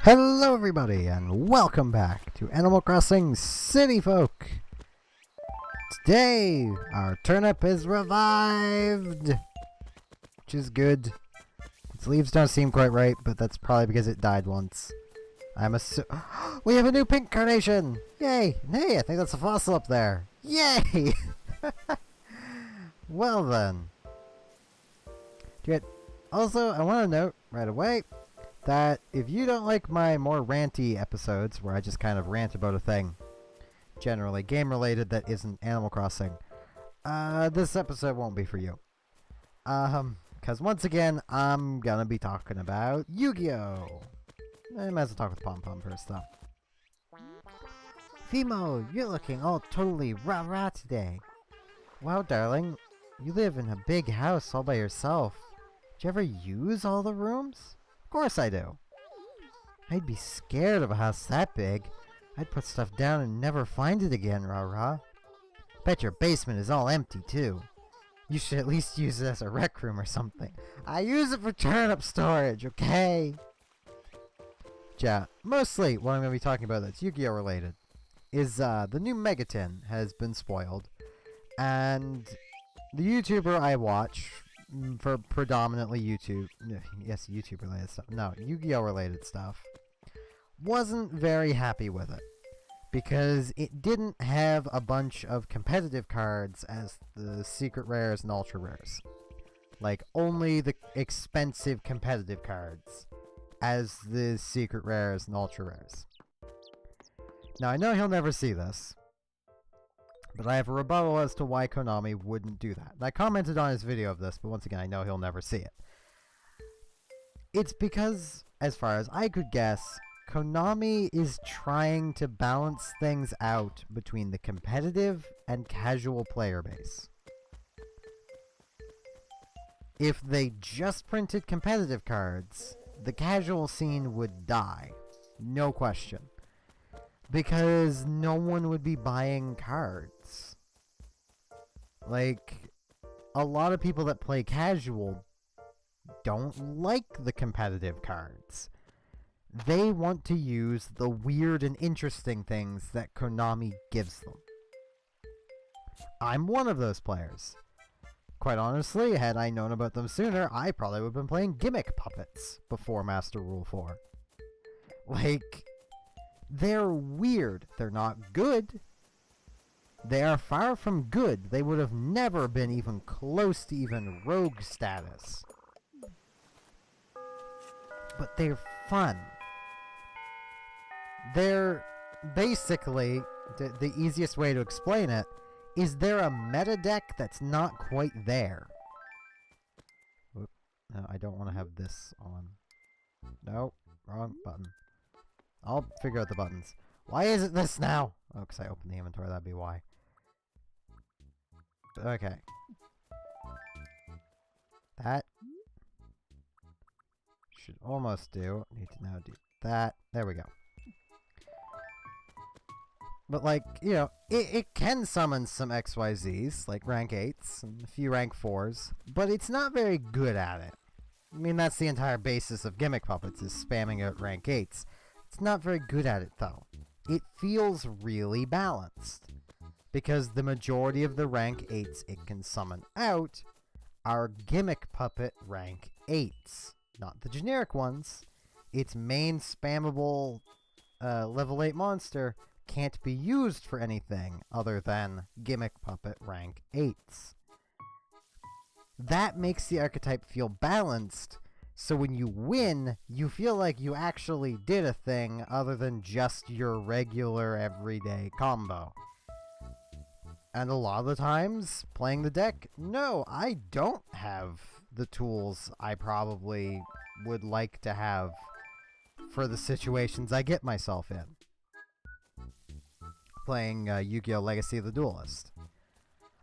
Hello everybody and welcome back to Animal Crossing City Folk. Today our turnip is revived, which is good. Its leaves don't seem quite right, but that's probably because it died once. We have a new pink carnation! Yay! Hey, I think that's a fossil up there. Yay! Well then. Good. Also, I want to note right away that if you don't like my more ranty episodes, where I just kind of rant about a thing, generally game-related that isn't Animal Crossing, this episode won't be for you. Because once again, I'm gonna be talking about Yu-Gi-Oh! I might as well talk with Pom Pom first, though. Fimo, you're looking all totally rah-rah today. Wow, darling, you live in a big house all by yourself. Did you ever use all the rooms? Of course I do. I'd be scared of a house that big. I'd put stuff down and never find it again, rah-rah. Bet your basement is all empty, too. You should at least use it as a rec room or something. I use it for turnip storage, okay? Yeah, mostly what I'm going to be talking about that's Yu-Gi-Oh! Related is the new Megatin has been spoiled, and the YouTuber I watch for predominantly YouTube related stuff, no, Yu-Gi-Oh! Related stuff, wasn't very happy with it because it didn't have a bunch of competitive cards as the secret rares and ultra rares. Like, only the expensive competitive cards as the secret rares and ultra rares. Now, I know he'll never see this, but I have a rebuttal as to why Konami wouldn't do that. And I commented on his video of this, but once again, I know he'll never see it. It's because, as far as I could guess, Konami is trying to balance things out between the competitive and casual player base. If they just printed competitive cards, the casual scene would die. No question. Because no one would be buying cards. Like, a lot of people that play casual don't like the competitive cards. They want to use the weird and interesting things that Konami gives them. I'm one of those players. Quite honestly, had I known about them sooner, I probably would have been playing gimmick puppets before Master Rule 4. Like, they're weird. They're not good. They are far from good. They would have never been even close to even rogue status. But they're fun. They're basically, the easiest way to explain it, is they're a meta deck that's not quite there. Oop. No, I don't want to have this on. No, wrong button. I'll figure out the buttons. Why is it this now? Oh, because I opened the inventory, that'd be why. Okay. That should almost do. Need to now do that. There we go. But, like, you know, it can summon some XYZs, like rank 8s, and a few rank 4s, but it's not very good at it. I mean, that's the entire basis of Gimmick Puppets, is spamming out rank 8s. It's not very good at it, though. It feels really balanced, because the majority of the rank 8s it can summon out are Gimmick Puppet rank 8s, not the generic ones. Its main spammable level 8 monster can't be used for anything other than Gimmick Puppet rank 8s. That makes the archetype feel balanced, so when you win, you feel like you actually did a thing other than just your regular everyday combo. And a lot of the times, playing the deck, no, I don't have the tools I probably would like to have for the situations I get myself in. Playing Yu-Gi-Oh! Legacy of the Duelist.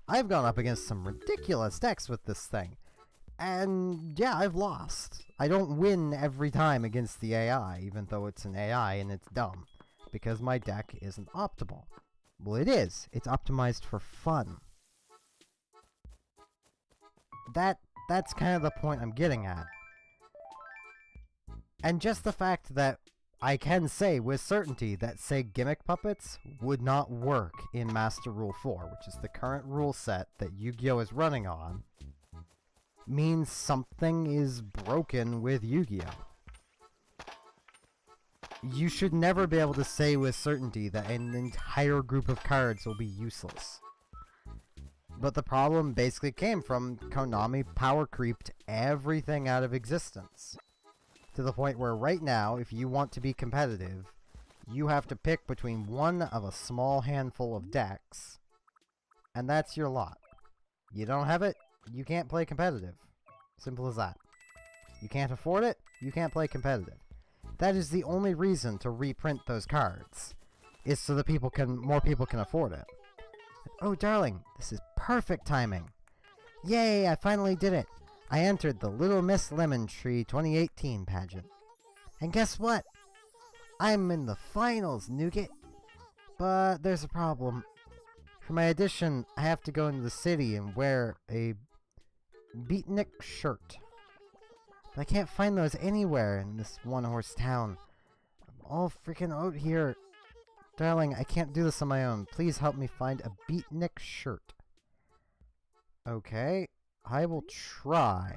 I've gone up against some ridiculous decks with this thing. And yeah, I've lost. I don't win every time against the AI, even though it's an AI and it's dumb. Because my deck isn't optimal. Well, it is. It's optimized for fun. That's kind of the point I'm getting at. And just the fact that I can say with certainty that, say, gimmick puppets would not work in Master Rule 4, which is the current rule set that Yu-Gi-Oh! Is running on, means something is broken with Yu-Gi-Oh! You should never be able to say with certainty that an entire group of cards will be useless. But the problem basically came from Konami power creeped everything out of existence. To the point where right now, if you want to be competitive, you have to pick between one of a small handful of decks, and that's your lot. You don't have it, you can't play competitive. Simple as that. You can't afford it, you can't play competitive. That is the only reason to reprint those cards, is so that more people can afford it. Oh, darling, this is perfect timing. Yay, I finally did it. I entered the Little Miss Lemon Tree 2018 pageant. And guess what? I'm in the finals, Nougat. But there's a problem. For my audition, I have to go into the city and wear a beatnik shirt. But I can't find those anywhere in this one-horse town. I'm all freaking out here. Darling, I can't do this on my own. Please help me find a beatnik shirt. Okay, I will try.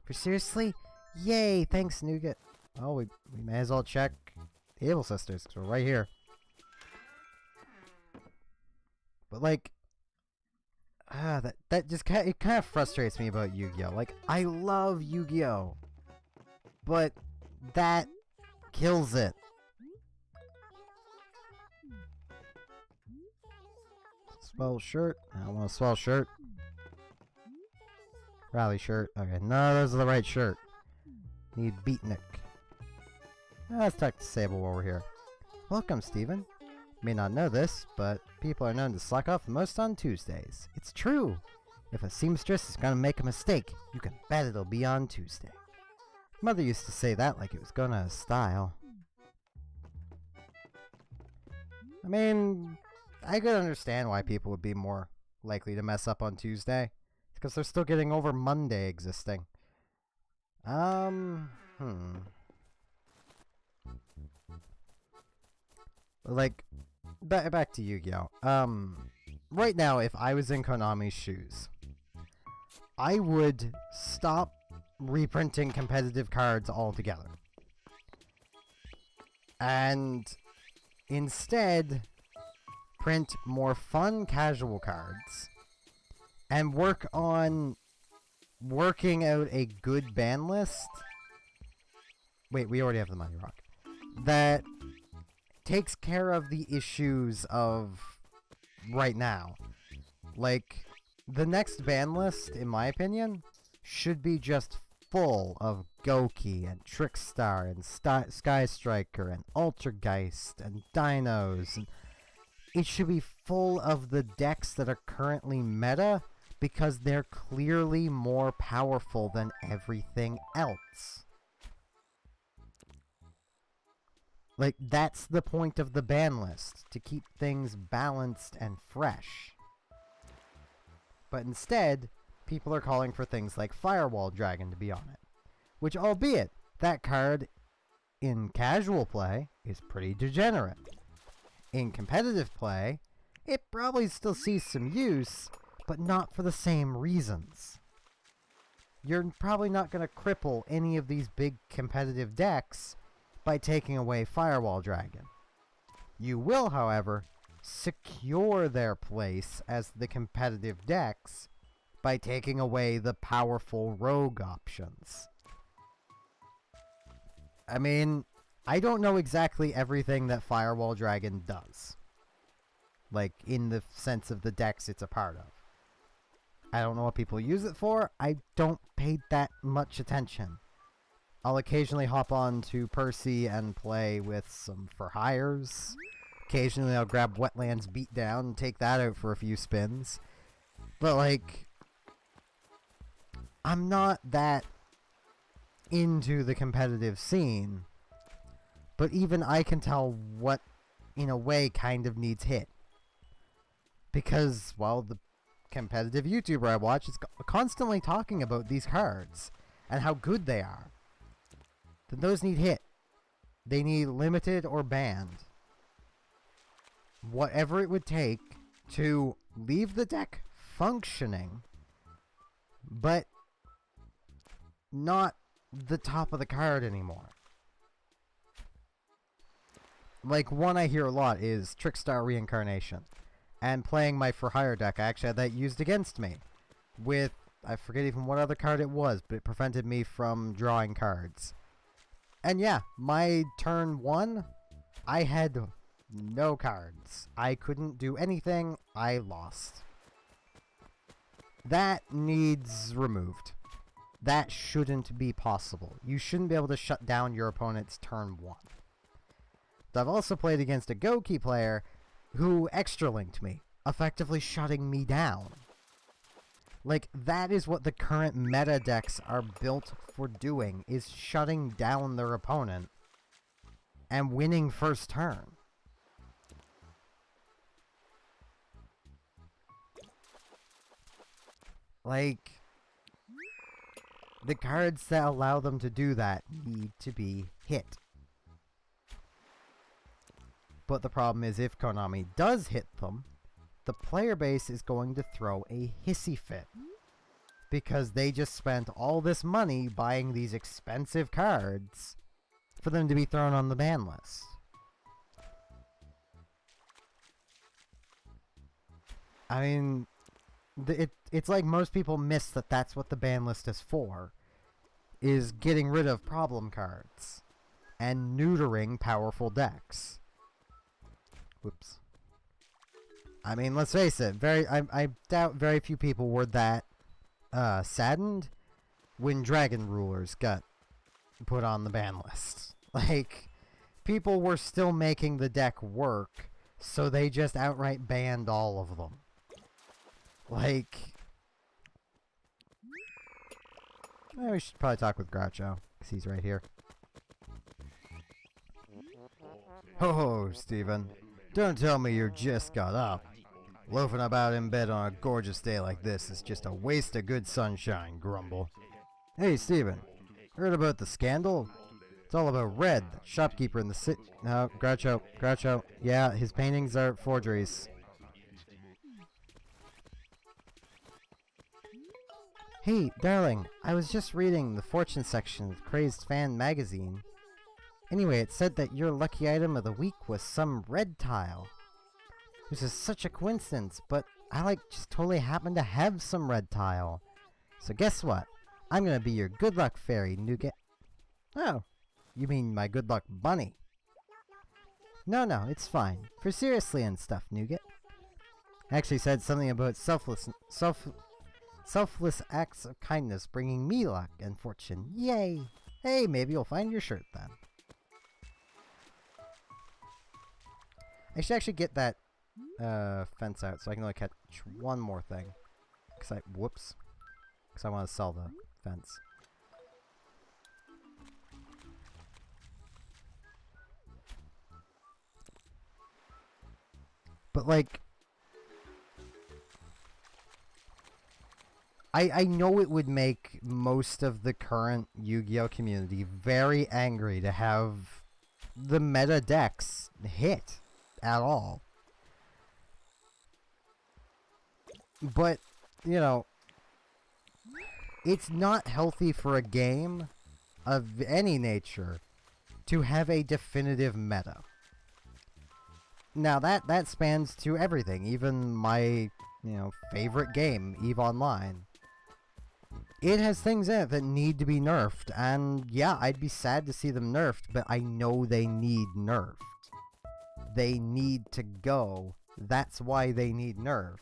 For seriously? Yay, thanks, Nougat. Oh, we may as well check the Able Sisters, because we're right here. But like, that just kind of frustrates me about Yu-Gi-Oh! Like, I love Yu-Gi-Oh! But that kills it. Swell shirt. I don't want a swell shirt. Rally shirt. Okay, no, those are the right shirt. Need beatnik. Let's talk to Sable while we're here. Welcome, Steven. You may not know this, but people are known to slack off the most on Tuesdays. It's true. If a seamstress is gonna make a mistake, you can bet it'll be on Tuesday. Mother used to say that like it was going out of style. I mean, I could understand why people would be more likely to mess up on Tuesday. It's because they're still getting over Monday existing. Like, back to Yu-Gi-Oh! Right now, if I was in Konami's shoes, I would stop reprinting competitive cards altogether. And instead, print more fun casual cards and work on working out a good ban list. Wait, we already have the Money Rock. That takes care of the issues of right now. Like, the next ban list, in my opinion, should be just full of Goki and Trickstar and Sky Striker and Altergeist and Dinos. And it should be full of the decks that are currently meta, because they're clearly more powerful than everything else. Like, that's the point of the ban list, to keep things balanced and fresh. But instead, people are calling for things like Firewall Dragon to be on it. Which, albeit, that card in casual play is pretty degenerate. In competitive play, it probably still sees some use, but not for the same reasons. You're probably not going to cripple any of these big competitive decks by taking away Firewall Dragon. You will, however, secure their place as the competitive decks by taking away the powerful rogue options. I mean, I don't know exactly everything that Firewall Dragon does. Like, in the sense of the decks it's a part of. I don't know what people use it for. I don't pay that much attention. I'll occasionally hop on to Percy and play with some for hires. Occasionally I'll grab Wetlands Beatdown and take that out for a few spins. But like, I'm not that into the competitive scene. But even I can tell what, in a way, kind of needs hit. Because, well, the competitive YouTuber I watch is constantly talking about these cards and how good they are. Then those need hit. They need limited or banned. Whatever it would take to leave the deck functioning, but not the top of the card anymore. Like, one I hear a lot is Trickstar Reincarnation. And playing my For Hire deck, I actually had that used against me. With, I forget even what other card it was, but it prevented me from drawing cards. And yeah, my turn 1, I had no cards. I couldn't do anything. I lost. That needs removed. That shouldn't be possible. You shouldn't be able to shut down your opponent's turn 1. I've also played against a Goki player who extra-linked me, effectively shutting me down. Like, that is what the current meta decks are built for doing, is shutting down their opponent and winning first turn. Like, the cards that allow them to do that need to be hit. But the problem is, if Konami does hit them, the player base is going to throw a hissy fit. Because they just spent all this money buying these expensive cards for them to be thrown on the ban list. I mean, it's like most people miss that that's what the ban list is for. Is getting rid of problem cards. And neutering powerful decks. Whoops. I mean, let's face it, I doubt very few people were that saddened when Dragon Rulers got put on the ban list. Like, people were still making the deck work, so they just outright banned all of them. Like, we should probably talk with Groucho, because he's right here. Ho ho, Steven. Don't tell me you just got up. Loafing about in bed on a gorgeous day like this is just a waste of good sunshine, Grumble. Hey, Steven. Heard about the scandal? It's all about Red, the shopkeeper in the city. No, Groucho. Yeah, his paintings are forgeries. Hey, darling. I was just reading the fortune section of Crazed Fan magazine. Anyway, it said that your lucky item of the week was some red tile. This is such a coincidence, but I just totally happen to have some red tile. So guess what? I'm gonna be your good luck fairy, Nougat. Oh, you mean my good luck bunny? No, it's fine. For seriously and stuff, Nougat. Actually said something about selfless acts of kindness bringing me luck and fortune. Yay! Hey, maybe you'll find your shirt then. I should actually get that fence out so I can only catch one more thing. Whoops. Because I want to sell the fence. But like, I know it would make most of the current Yu-Gi-Oh community very angry to have the meta decks hit at all. But, you know, it's not healthy for a game of any nature to have a definitive meta. Now that spans to everything, even my, favorite game, EVE Online. It has things in it that need to be nerfed, and yeah, I'd be sad to see them nerfed, but I know they need nerfed. They need to go. That's why they need nerfed.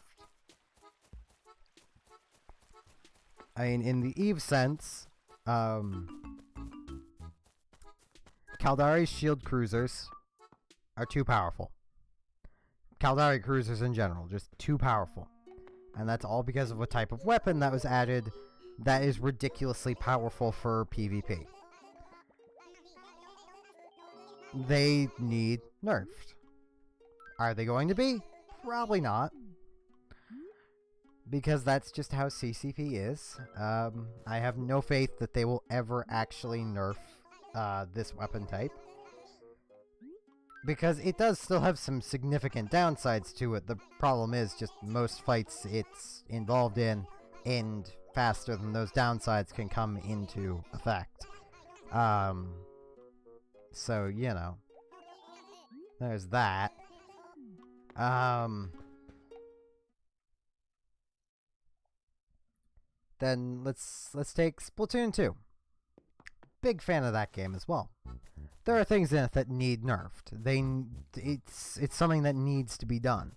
I mean, in the EVE sense, Kaldari's shield cruisers are too powerful. Kaldari cruisers in general, just too powerful. And that's all because of a type of weapon that was added that is ridiculously powerful for PvP. They need nerfed. Are they going to be? Probably not. Because that's just how CCP is. I have no faith that they will ever actually nerf this weapon type. Because it does still have some significant downsides to it. The problem is just most fights it's involved in end faster than those downsides can come into effect. So, you know. There's that. Then let's take Splatoon 2. Big fan of that game as well. There are things in it that need nerfed. It's something that needs to be done.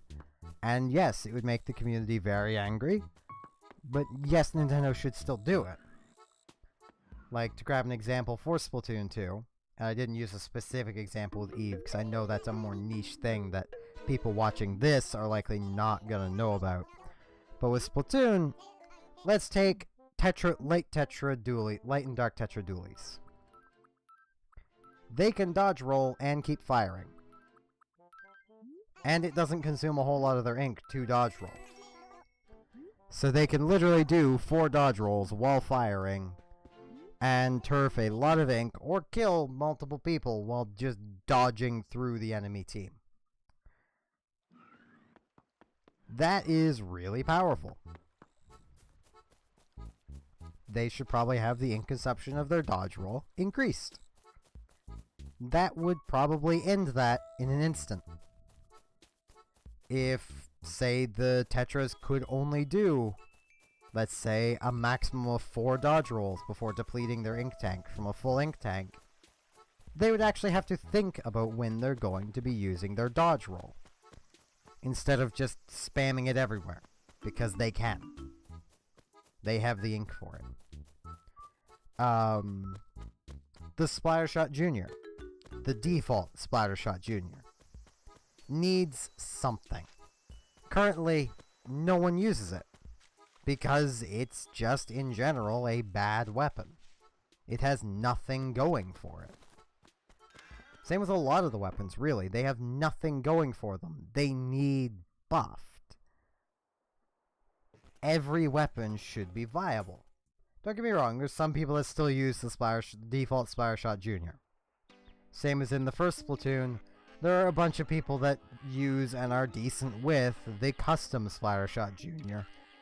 And yes, it would make the community very angry. But yes, Nintendo should still do it. Like, to grab an example for Splatoon 2, and I didn't use a specific example with Eve, because I know that's a more niche thing that people watching this are likely not gonna know about. But with Splatoon, let's take light and dark Tetra dualies. They can dodge roll and keep firing. And it doesn't consume a whole lot of their ink to dodge roll. So they can literally do 4 dodge rolls while firing and turf a lot of ink or kill multiple people while just dodging through the enemy team. That is really powerful. They should probably have the ink consumption of their dodge roll increased. That would probably end that in an instant. If, say, the Tetras could only do, let's say, a maximum of 4 dodge rolls before depleting their ink tank from a full ink tank, they would actually have to think about when they're going to be using their dodge roll, instead of just spamming it everywhere, because they can. They have the ink for it. The Splattershot Jr., the default Splattershot Jr., needs something. Currently, no one uses it, because it's just, in general, a bad weapon. It has nothing going for it. Same with a lot of the weapons, really. They have nothing going for them. They need buffed. Every weapon should be viable. Don't get me wrong, there's some people that still use the default Splattershot Jr. Same as in the first Splatoon, there are a bunch of people that use and are decent with the custom Splattershot Jr.,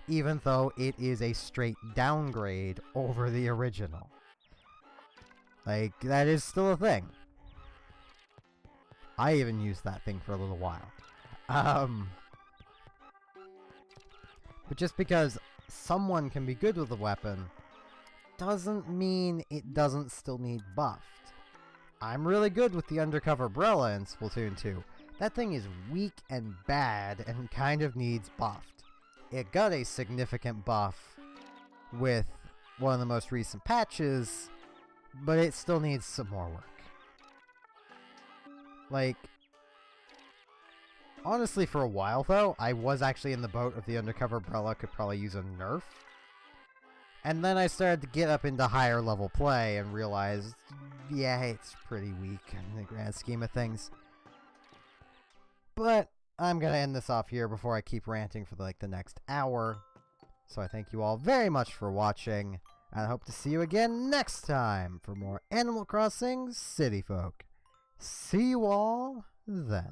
even though it is a straight downgrade over the original. Like, that is still a thing. I even used that thing for a little while. But just because someone can be good with a weapon doesn't mean it doesn't still need buffed. I'm really good with the undercover umbrella in Splatoon 2. That thing is weak and bad and kind of needs buffed. It got a significant buff with one of the most recent patches, but it still needs some more work. Like, honestly, for a while though, I was actually in the boat of the undercover umbrella could probably use a nerf. And then I started to get up into higher level play and realized, yeah, it's pretty weak in the grand scheme of things. But I'm gonna end this off here before I keep ranting for like the next hour. So I thank you all very much for watching, and I hope to see you again next time for more Animal Crossing City Folk. See you all then.